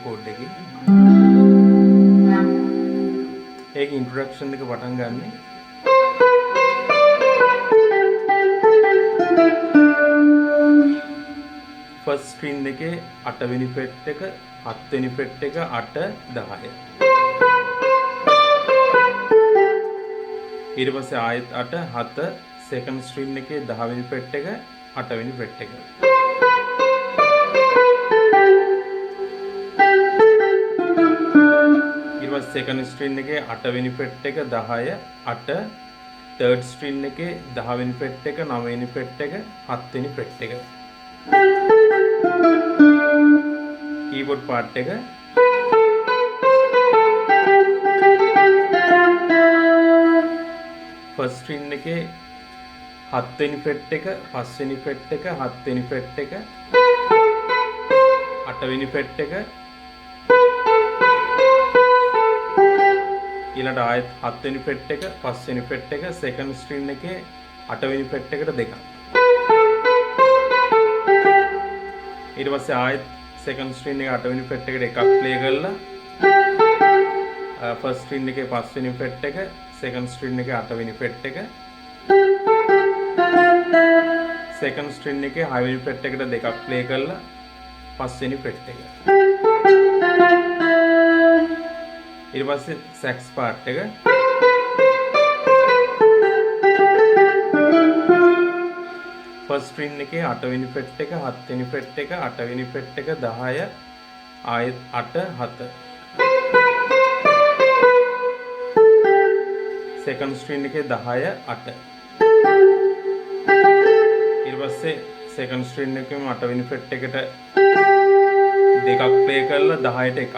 Code එකේ. ඒක introduction එක පටන් ගන්නෙ. ෆස්ට් ස්ට්‍රින්ග් එකේ 8 වෙනි ෆ්‍රෙට් එක, 7 වෙනි ෆ්‍රෙට් එක, 8 10. ඊට පස්සේ ආයෙත් 8 7 සෙකන්ඩ් ස්ට්‍රින්ග් එකේ 10 වෙනි ෆ්‍රෙට් එක, 8 වෙනි ෆ්‍රෙට් එක. ඊට පස්සේ සෙකන්ඩ් ස්ට්‍රින්ග් එකේ 8 වෙනි ෆ්‍රෙට් එක 10 8 තර්ඩ් ස්ට්‍රින්ග් එකේ 10 වෙනි ෆ්‍රෙට් එක 9 වෙනි ෆ්‍රෙට් එක 7 වෙනි ෆ්‍රෙට් එක. කීබෝඩ් පාර්ට් එක ෆස්ට් ස්ට්‍රින්ග් එකේ 7 වෙනි ෆ්‍රෙට් එක 5 වෙනි ෆ්‍රෙට් එක 7 වෙනි ෆ්‍රෙට් එක 8 වෙනි ෆ්‍රෙට් එක ඊළඟට ආයෙත් 7 වෙනි ෆ්‍රෙට් එක 5 වෙනි ෆ්‍රෙට් එක සෙකන්ඩ් ස්ට්‍රින්ග් එකේ 8 වෙනි ෆ්‍රෙට් එකට දෙකක්. ඊට පස්සේ ආයෙත් සෙකන්ඩ් ස්ට්‍රින්ග් එකේ 8 වෙනි ෆ්‍රෙට් එකට එකක් ප්ලේ කරලා ෆස්ට් ස්ට්‍රින්ග් එකේ 5 වෙනි ෆ්‍රෙට් එක සෙකන්ඩ් ස්ට්‍රින්ග් එකේ 8 වෙනි ෆ්‍රෙට් එක සෙකන්ඩ් ස්ට්‍රින්ග් එකේ 6 වෙනි ෆ්‍රෙට් එකට දෙකක් ප්ලේ කරලා 5 වෙනි ෆ්‍රෙට් එක. ඊට පස්සේ සැක්ස් පාර්ට් එක ෆස්ට් ස්ට්‍රින්ග් එකේ 8 වෙනි ෆ්‍රෙට් එක 7 වෙනි ෆ්‍රෙට් එක 8 වෙනි ෆ්‍රෙට් එක 10 ආයෙත් 8 7 සෙකන්ඩ් ස්ට්‍රින්ග් එකේ 10 8 ඊට පස්සේ සෙකන්ඩ් ස්ට්‍රින්ග් එකේම 8 වෙනි ෆ්‍රෙට් එකට දෙකක් ප්ලේ කරලා 10ට එකක්.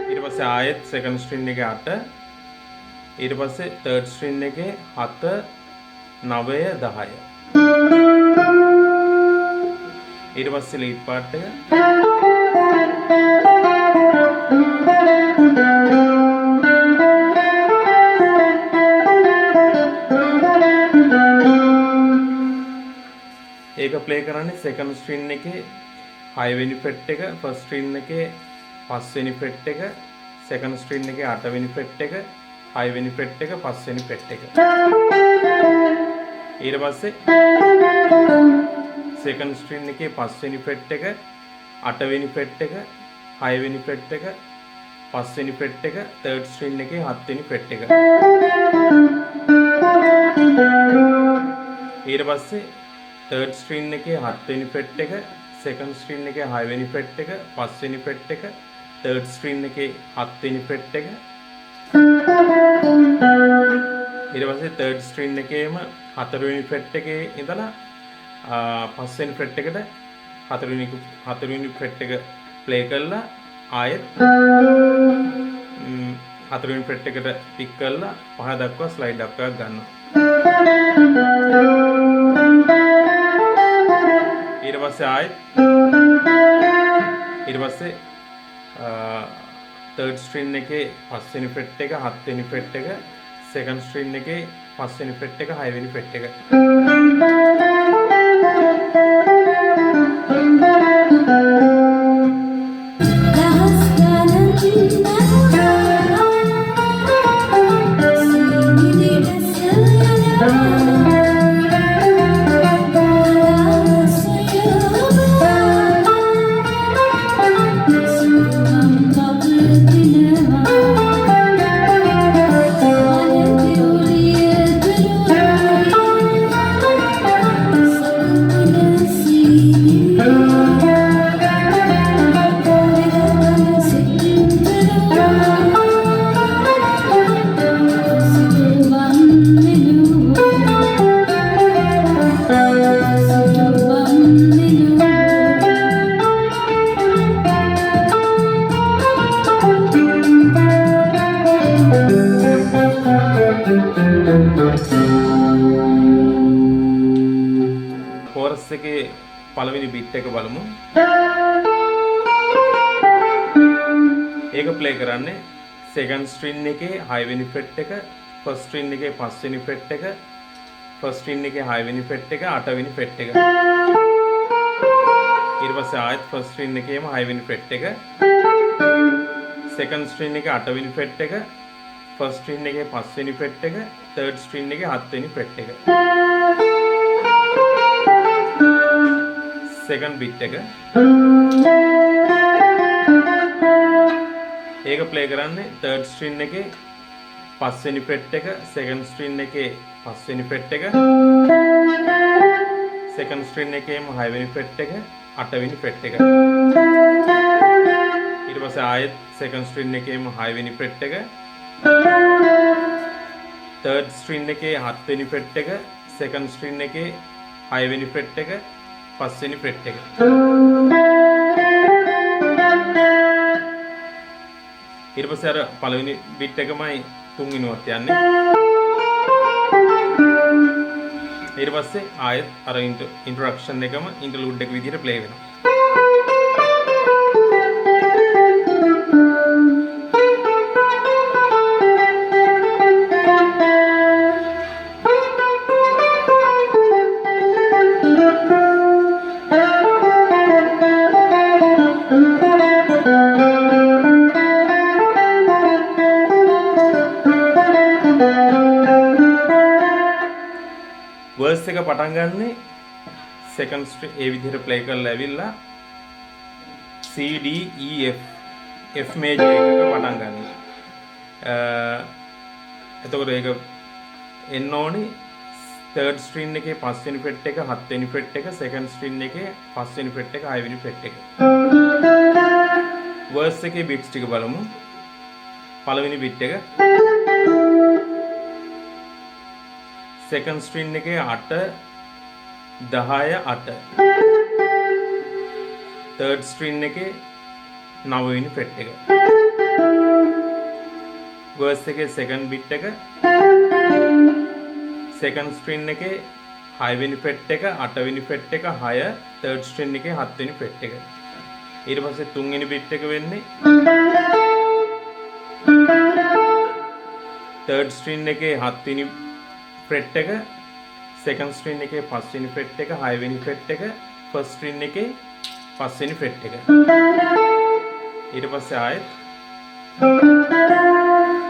ඊට පස්සේ ආයෙත් සෙකන්ඩ් ස්ට්‍රින්ග් එකේ 8 ඊට පස්සේ තර්ඩ් ස්ට්‍රින්ග් එකේ 7 9 10 ඊට පස්සේ ලීඩ් පාර්ට් එක ඒක ප්ලේ කරන්නේ සෙකන්ඩ් ස්ට්‍රින්ග් එකේ 6 වෙනි ෆ්‍රෙට් එක ෆස්ට් ස්ට්‍රින්ග් එකේ 5 වෙනි ෆ්‍රෙට් එක සෙකන්ඩ් ස්ට්‍රින්ග් එකේ 8 වෙනි ෆ්‍රෙට් එක 6 වෙනි ෆ්‍රෙට් එක 5 වෙනි ෆ්‍රෙට් එක. ඊට පස්සේ සෙකන්ඩ් ස්ට්‍රින්ග් එකේ 5 වෙනි ෆ්‍රෙට් එක 8 වෙනි ෆ්‍රෙට් එක 6 වෙනි ෆ්‍රෙට් එක 5 වෙනි ෆ්‍රෙට් එක තර්ඩ් ස්ට්‍රින්ග් එකේ 7 වෙනි ෆ්‍රෙට් එක. ඊට පස්සේ තර්ඩ් ස්ට්‍රින්ග් එකේ 7 වෙනි ෆ්‍රෙට් එක සෙකන්ඩ් ස්ට්‍රින්ග් එකේ 6 වෙනි ෆ්‍රෙට් එක 5 වෙනි ෆ්‍රෙට් එක තර්ඩ් ස්ට්‍රින්ග් එකේ 7 වෙනි ෆ්‍රෙට් එක ඊට පස්සේ තර්ඩ් ස්ට්‍රින්ග් එකේම 4 වෙනි ෆ්‍රෙට් එකේ ඉඳලා 5 වෙනි ෆ්‍රෙට් එකට 4 වෙනි ෆ්‍රෙට් එක ප්ලේ කරලා ආයෙත් 4 වෙනි ෆ්‍රෙට් එකට පික් කරලා 5 දක්වා ස්ලයිඩ් අප් එකක් ගන්නවා. ඊට පස්සේ ආයෙත් ඊට පස්සේ තර්ඩ් ස්ට්‍රින්ග් එකේ 5 වෙනි ෆ්‍රෙට් එක 7 වෙනි ෆ්‍රෙට් එක සෙකන්ඩ් ස්ට්‍රින්ග් එකේ 5 වෙනි ෆ්‍රෙට් එක 6 වෙනි ෆ්‍රෙට් එක. කෝරස් එකේ පළවෙනි බිට් එක බලමු. ඒක ප්ලේ කරන්නේ සෙකන්ඩ් ස්ට්‍රින්ග් එකේ 6 වෙනි ෆ්‍රෙට් එක, ෆස්ට් ස්ට්‍රින්ග් එකේ 5 වෙනි ෆ්‍රෙට් එක, ෆස්ට් ස්ට්‍රින් එකේ 6 වෙනි ෆ්‍රෙට් එක 8 වෙනි ෆ්‍රෙට් එක. ඊට පස්සේ ආයෙත් ෆස්ට් ස්ට්‍රින් එකේම 6 වෙනි ෆ්‍රෙට් එක. සෙකන්ඩ් ස්ට්‍රින් එකේ 8 වෙනි ෆ්‍රෙට් එක. ෆස්ට් ස්ට්‍රින් එකේ 5 වෙනි ෆ්‍රෙට් එක. තර්ඩ් ස්ට්‍රින් එකේ 7 වෙනි ෆ්‍රෙට් එක. සෙකන්ඩ් බිට් එක. ඒක ප්ලේ කරන්නේ තර්ඩ් ස්ට්‍රින් එකේ 5 වෙනි ෆ්‍රෙට් එක. සෙකන්ඩ් ස්ට්‍රින් එකේ 5 වෙනි ෆ්‍රෙට් එක. සෙකන්ඩ් ස්ට්‍රින් එකේම 6 වෙනි ෆ්‍රෙට් එක 8 වෙනි ෆ්‍රෙට් එක. ඊට පස්සේ ආයෙත් සෙකන්ඩ් ස්ට්‍රින් එකේම 6 වෙනි ෆ්‍රෙට් එක. තර්ඩ් ස්ට්‍රින් එකේ 7 වෙනි ෆ්‍රෙට් එක. සෙකන්ඩ් ස්ට්‍රින් එකේ 6 වෙනි ෆ්‍රෙට් එක 5 වෙනි ෆ්‍රෙට් එක. ඊට පස්සේ අර පළවෙනි බිට් එකමයි තුන්වෙනිවත් යන්නේ. ඊට පස්සේ ආයෙත් අර ඉන්ට්‍රොඩක්ෂන් එකම ඉන්ටර්ලූඩ් එක විදිහට ප්ලේ වෙනවා. වර්ස් එක පටන් ගන්නේ සෙකන්ඩ් ස්ට්‍රින් ඒ විදිහට ප්ලේ කරලා ඇවිල්ලා C D E F F major එකක පටන් ගන්නවා. එතකොට ඒක එන්න ඕනේ තර්ඩ් ස්ට්‍රින් එකේ 5 වෙනි ෆ්‍රෙට් එක 7 වෙනි ෆ්‍රෙට් එක. සෙකන්ඩ් ස්ට්‍රින් එකේ 5 වෙනි ෆ්‍රෙට් එක 6 වෙනි ෆ්‍රෙට් එක. වර්ස් එකේ බිට්ස් ටික බලමු. පළවෙනි බිට් එක සෙකන්ඩ් ස්ට්‍රින් එකේ 8 10 8. තර්ඩ් ස්ට්‍රින් එකේ 9 වෙනි ෆ්‍රෙට් එක. වර්ස් එකේ සෙකන්ඩ් බිට් එක සෙකන්ඩ් ස්ට්‍රින් එකේ 6 වෙනි ෆ්‍රෙට් එක 8 වෙනි ෆ්‍රෙට් එක 6. තර්ඩ් ස්ට්‍රින් එකේ 7 වෙනි ෆ්‍රෙට් එක. ඊට පස්සේ 3 වෙනි බිට් එක වෙන්නේ තර්ඩ් ස්ට්‍රින් එකේ 7 වෙනි ෆ්‍රෙට් එක. සෙකන්ඩ් ස්ට්‍රින් එකේ 5 වෙනි ෆ්‍රෙට් එක 6 වෙනි ෆ්‍රෙට් එක. ෆස්ට් ස්ට්‍රින් එකේ 5 වෙනි ෆ්‍රෙට් එක. ඊට පස්සේ ආයෙත්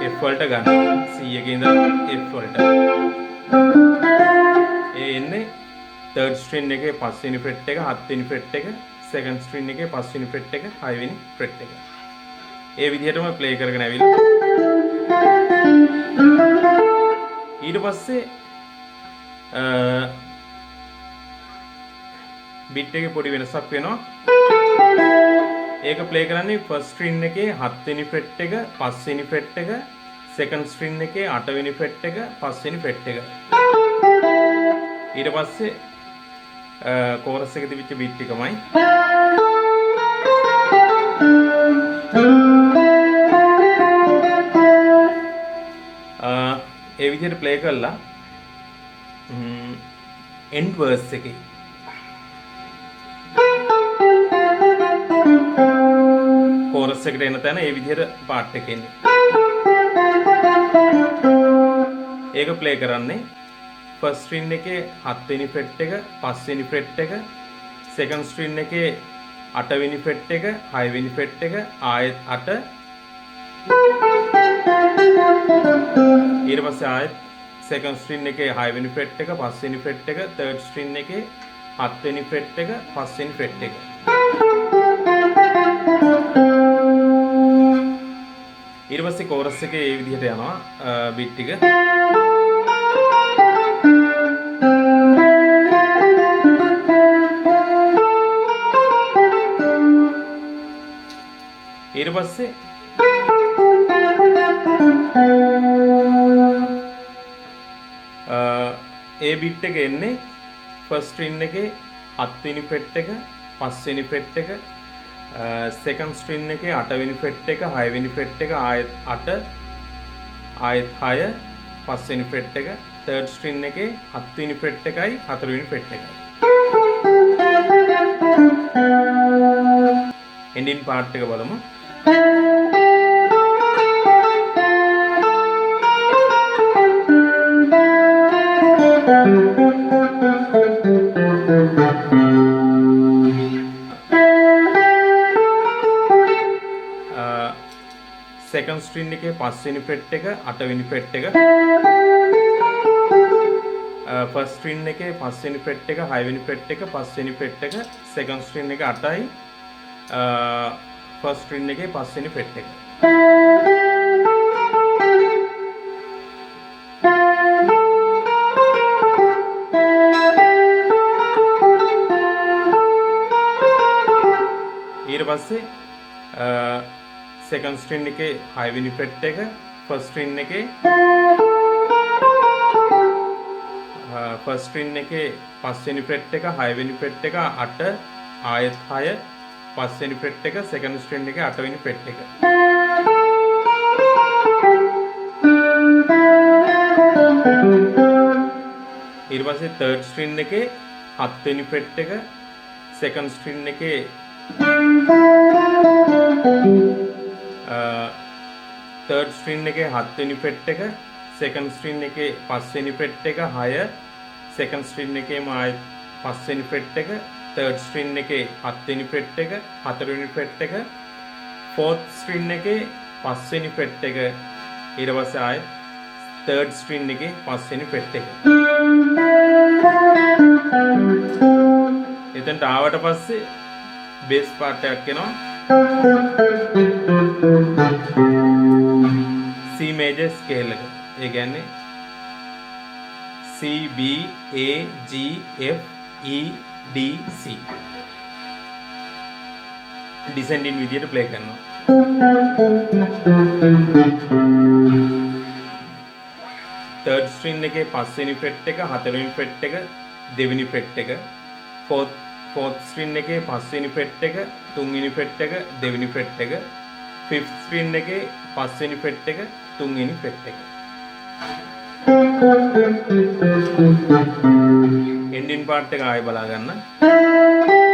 F වලට ගන්න. C එකේ ඉඳලා F වලට. ඒ එන්නේ තර්ඩ් ස්ට්‍රින් එකේ 5 වෙනි ෆ්‍රෙට් එක 7 වෙනි ෆ්‍රෙට් එක. සෙකන්ඩ් ස්ට්‍රින් එකේ 5 වෙනි ෆ්‍රෙට් එක 6 වෙනි ෆ්‍රෙට් එක. ඒ විදිහටම ප්ලේ කරගෙන ඇවිල්ලා ඊට පස්සේ බිට් එකේ පොඩි වෙනසක් වෙනවා. ඒක ප්ලේ කරන්නේ ෆස්ට් ස්ට්‍රින් එකේ 7 වෙනි ෆ්‍රෙට් එක 5 වෙනි ෆ්‍රෙට් එක. සෙකන්ඩ් ස්ට්‍රින් එකේ 8 වෙනි ෆ්‍රෙට් එක 5 වෙනි ෆ්‍රෙට් එක. ඊට පස්සේ කෝරස් එකේ තිබිච්ච බිට් එකමයි ඒ විදිහට ප්ලේ කරලා එන්ඩ් වර්ස් එකේ කෝරස් එකට එන තැන ඒ විදිහට පාර්ට් එක එන්නේ. ඒක ප්ලේ කරන්නේ ෆස්ට් ස්ට්‍රින් එකේ 7 වෙනි ෆ්‍රෙට් එක 5 වෙනි ෆ්‍රෙට් එක. සෙකන්ඩ් ස්ට්‍රින් එකේ 8 වෙනි ෆ්‍රෙට් එක 6 වෙනි ෆ්‍රෙට් එක ආයෙත් 8. ඊට පස්සේ ආයෙත් සෙකන්ඩ් ස්ට්‍රින් එකේ 6 වෙනි ෆ්‍රෙට් එක 5 වෙනි ෆ්‍රෙට් එක. තර්ඩ් ස්ට්‍රින් එකේ 7 වෙනි ෆ්‍රෙට් එක 5 වෙනි ෆ්‍රෙට් එක. ඊට පස්සේ කෝරස් එකේ මේ විදිහට යනවා බිට් ටික. ඊට පස්සේ ඒ බිට් එක එන්නේ ෆස්ට් ස්ට්‍රින් එකේ 7 වෙනි ෆ්‍රෙට් එක 5 වෙනි ෆ්‍රෙට් එක. සෙකන්ඩ් ස්ට්‍රින් එකේ 8 වෙනි ෆ්‍රෙට් එක 6 වෙනි ෆ්‍රෙට් එක ආයෙත් 8 ආයෙත් 6 5 වෙනි ෆ්‍රෙට් එක. තර්ඩ් ස්ට්‍රින් එකේ 7 වෙනි ෆ්‍රෙට් එකයි 4 වෙනි ෆ්‍රෙට් එකයි. එන්ඩින් පාර්ට් එක බලමු. second string එකේ පස්වෙනි fret එක අටවෙනි fret එක first string එකේ පස්වෙනි fret එක හයවෙනි fret එක පස්වෙනි fret එක second string එක 8යි first string එකේ පස්වෙනි fret එක ඊට පස්සේ second string එකේ හයවෙනි fret එක first string එකේ first string එකේ පස්වෙනි fret එක හයවෙනි fret එක 8 ආයත් 6 පස්වෙනි fret එක second string එකේ අටවෙනි fret එක ඊට පස්සේ third string එකේ හත්වෙනි fret එක second string එකේ third string එකේ හත්වෙනි fret එක second string එකේ පස්වෙනි fret එක 6 second string එකේම ආයෙත් පස්වෙනි fret එක third string එකේ හත්වෙනි fret එක හතරවෙනි fret එක fourth string එකේ පස්වෙනි fret එක ඊට පස්සේ ආයෙත් third string එකේ පස්වෙනි fret එක එතනට ආවට පස්සේ bass part එකක් එනවා C major scale එක ඒ කියන්නේ C B A G F E D C descending විදියට play කරනවා third string එකේ පස්වෙනි fret එක හතරවෙනි fret එක දෙවෙනි fret එක fourth string එකේ පස්වෙනි fret එක තුන්වෙනි fret එක දෙවෙනි fret එක fifth string එකේ පස්වෙනි fret එක තුන්වෙනි fret එක ending part එක ආයෙ බලා ගන්න